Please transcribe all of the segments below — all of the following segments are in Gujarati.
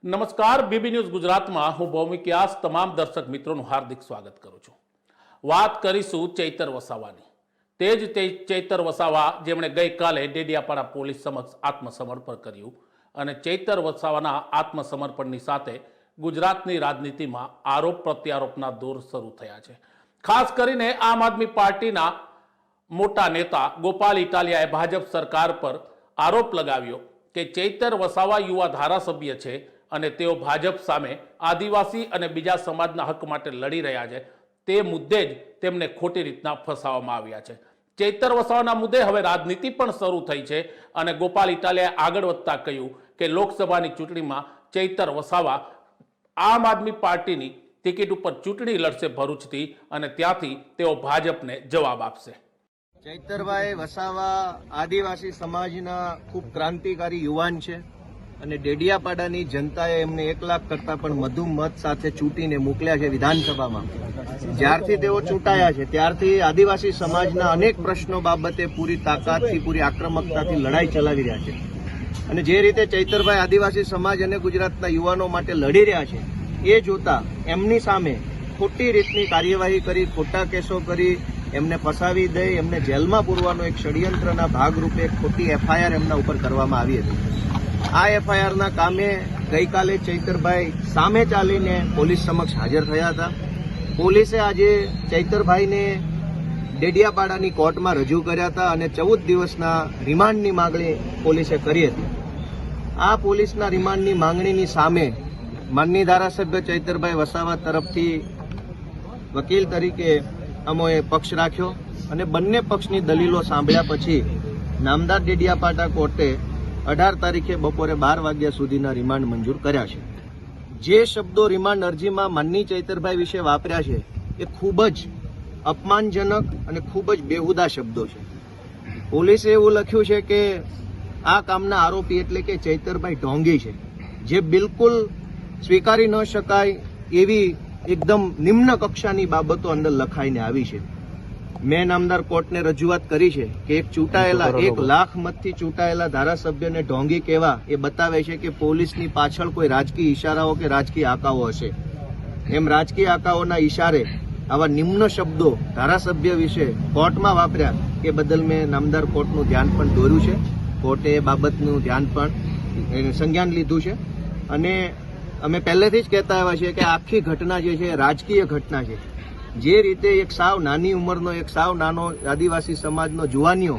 નમસ્કાર, બીબી ન્યૂઝ ગુજરાતમાં હું ભૌમિક વ્યાસ તમામ દર્શક મિત્રોનું હાર્દિક સ્વાગત કરું છું। વાત કરીશું ચૈતર વસાવાની। તે જ ચૈતર વસાવા જેમણે ગઈકાલે ડેડિયાપાડા પોલીસ સમક્ષ આત્મસમર્પણ કર્યું અને ચૈતર વસાવાના આત્મસમર્પણની સાથે ગુજરાતની રાજનીતિમાં આરોપ પ્રત્યારોપના દોર શરૂ થયા છે। ખાસ કરીને આમ આદમી પાર્ટીના મોટા નેતા ગોપાલ ઇટાલિયાએ ભાજપ સરકાર પર આરોપ લગાવ્યો કે ચૈતર વસાવા યુવા ધારાસભ્ય છે અને તેઓ ભાજપ સામે આદિવાસી અને બીજા સમાજના હક માટે લડી રહ્યા છે। તે મુદ્દે જ તેમને ખોટી રીતના ફસાવવામાં આવ્યા છે। ચૈતર વસાવાના મુદ્દે હવે રાજનીતિ પણ શરૂ થઈ છે અને ગોપાલ ઇટાલિયાએ આગળ વધતા કહ્યું કે લોકસભાની ચૂંટણીમાં ચૈતર વસાવા આમ આદમી પાર્ટીની ટિકિટ ઉપર ચૂંટણી લડશે ભરૂચથી અને ત્યાંથી તેઓ ભાજપને જવાબ આપશે। ચૈતરભાઈ વસાવા આદિવાસી સમાજના ખૂબ ક્રાંતિકારી યુવાન છે અને ડેડિયાપાડાની જનતાએ એમને 1 લાખ કરતા પણ વધુ મત સાથે ચૂંટીને મોકલ્યા છે વિધાનસભામાં। જ્યારથી તેઓ ચૂંટાયા છે ત્યારથી આદિવાસી સમાજના અનેક પ્રશ્નો બાબતે પૂરી તાકાતથી પૂરી આક્રમકતાથી લડાઈ ચલાવી રહ્યા છે અને જે રીતે ચૈતરભાઈ આદિવાસી સમાજ અને ગુજરાતના યુવાનો માટે લડી રહ્યા છે એ જોતા એમની સામે ખોટી રીતની કાર્યવાહી કરી, ખોટા કેસો કરી, એમને ફસાવી દઈ એમને જેલમાં પૂરવાનો એક ષડયંત્રના ભાગરૂપે ખોટી એફઆઈઆર એમના ઉપર કરવામાં આવી હતી। આ એફઆઈઆરના કામે ગઈકાલે ચૈતરભાઈ સામે ચાલીને પોલીસ સમક્ષ હાજર થયા હતા। પોલીસે આજે ચૈતરભાઈને ડેડિયાપાડાની કોર્ટમાં રજૂ કર્યા હતા અને 14 દિવસના રિમાન્ડની માંગણી પોલીસે કરી હતી। આ પોલીસના રિમાન્ડની માંગણીની સામે માનનીય ધારાસભ્ય ચૈતરભાઈ વસાવા તરફથી વકીલ તરીકે અમોએ પક્ષ રાખ્યો અને બંને પક્ષની દલીલો સાંભળ્યા પછી નામદાર ડેડિયાપાડા કોર્ટે 18 તારીખે બપોરે 12 વાગ્યા સુધીના રિમાન્ડ મંજૂર કર્યા છે। જે શબ્દો રિમાન્ડ અરજીમાં માનનીય ચૈતરભાઈ વિશે વાપર્યા છે એ ખૂબ જ અપમાનજનક અને ખૂબ જ બેહુદા શબ્દો છે। પોલીસે એવું લખ્યું છે કે આ કામના આરોપી એટલે કે ચૈતરભાઈ ઢોંગી છે, જે બિલકુલ સ્વીકારી ન શકાય એવી એકદમ નિમ્ન કક્ષાની બાબતો અંદર લખાઈને આવી છે। મેં નામદાર કોર્ટને રજૂઆત કરી છે કે એક ચૂંટાયેલા 1 લાખ મતથી ચૂંટાયેલા ધારાસભ્યને ઢોંગી કહેવા એ બતાવે છે કે પોલીસની પાછળ કોઈ રાજકીય ઇશારાઓ કે રાજકીય આકાઓ હશે। એમ રાજકીય આકાઓના ઇશારે આવા નિમ્ન શબ્દો ધારાસભ્ય વિશે કોર્ટમાં વાપર્યા એ બદલ મેં નામદાર કોર્ટનું ધ્યાન પણ દોર્યું છે। કોર્ટે એ બાબતનું ધ્યાન પણ સંજ્ઞાન લીધું છે અને અમે પહેલેથી જ કહેતા આવ્યા છીએ કે આખી ઘટના જે છે રાજકીય ઘટના છે। જે રીતે એક સાવ નાની ઉંમરનો એક સાવ નાનો આદિવાસી સમાજનો જુવાનીઓ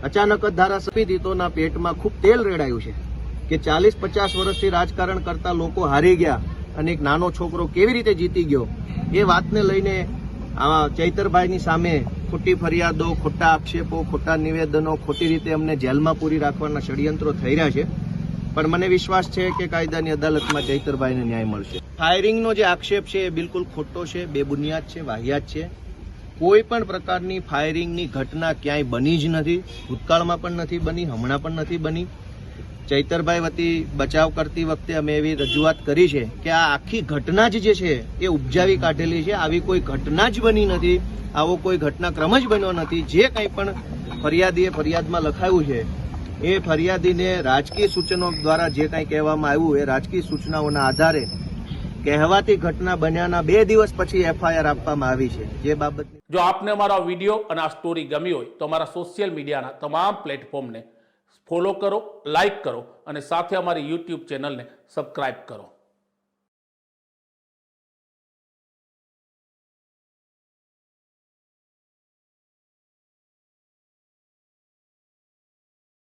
અચાનક જ ધારાસભ્ય દીતોના પેટમાં ખૂબ તેલ રેડાયું છે કે 40-50 વર્ષથી રાજકારણ કરતા લોકો હારી ગયા અને એક નાનો છોકરો કેવી રીતે જીતી ગયો એ વાતને લઈને ચૈતરભાઈની સામે ખોટી ફરિયાદો, ખોટા આક્ષેપો, ખોટા નિવેદનો, ખોટી રીતે અમને જેલમાં પૂરી રાખવાના ષડયંત્રો થઈ રહ્યા છે। પણ મને વિશ્વાસ છે કે કાયદાની અદાલતમાં ચૈતરભાઈને ન્યાય મળશે। ફાયરિંગનો જે આક્ષેપ છે એ બિલકુલ ખોટો છે, બેબુનિયાદ છે, વાહિયાત છે। કોઈ પણ પ્રકારની ફાયરિંગની ઘટના ક્યાંય બની જ નથી, ભૂતકાળમાં પણ નથી બની, હમણાં પણ નથી બની। ચૈતરભાઈ વતી બચાવ કરતી વખતે અમે એવી રજૂઆત કરી છે કે આ આખી ઘટના જ જે છે એ ઉપજાવી કાઢેલી છે। આવી કોઈ ઘટના જ બની નથી, આવો કોઈ ઘટનાક્રમ જ બન્યો નથી। જે કંઈ પણ ફરિયાદીએ ફરિયાદમાં લખાયું છે એ ફરિયાદીને રાજકીય સૂચનો દ્વારા જે કંઈ કહેવામાં આવ્યું એ રાજકીય સૂચનાઓના આધારે કહેવાતી ઘટના બન્યાના 2 દિવસ પછી એફઆઈઆર આપવામાં આવી છે। જે બાબત જો આપને અમારો વિડીયો અને આ સ્ટોરી ગમી હોય તો અમારા સોશિયલ મીડિયાના તમામ પ્લેટફોર્મને ફોલો કરો, લાઈક કરો અને સાથે અમારી યુટ્યુબ ચેનલને સબસ્ક્રાઇબ કરો।